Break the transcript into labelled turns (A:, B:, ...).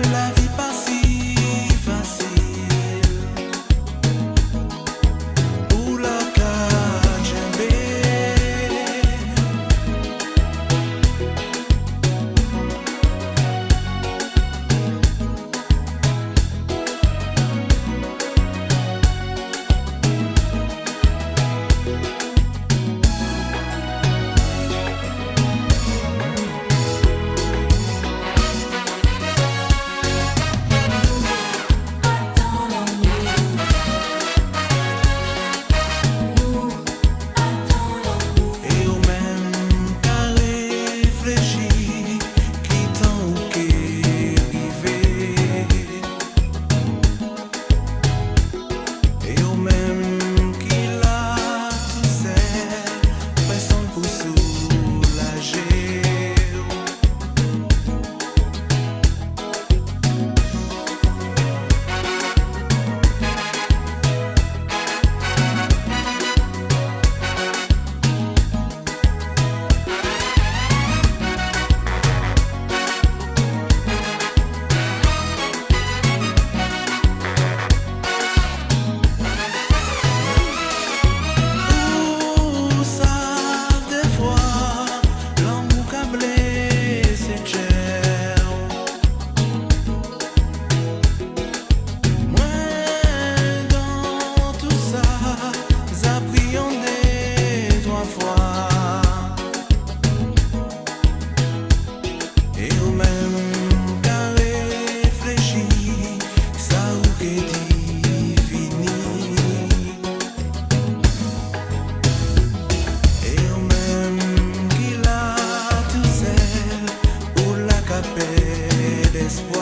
A: La vie pas si facile pour la Kajembe. Et au même qu'à réfléchir, qui t'en ou qui rivé. Et au même qu'il a tout seul, personne pour soulager. Ou savent des fois l'amour qu'a blessé cher. Moi dans tout ça, j'appréhendais trois fois. Et au même qu'à réfléchir, ça ou qu'est dit fini. Et au même qu'il a tout seul pour la capelle d'espoir.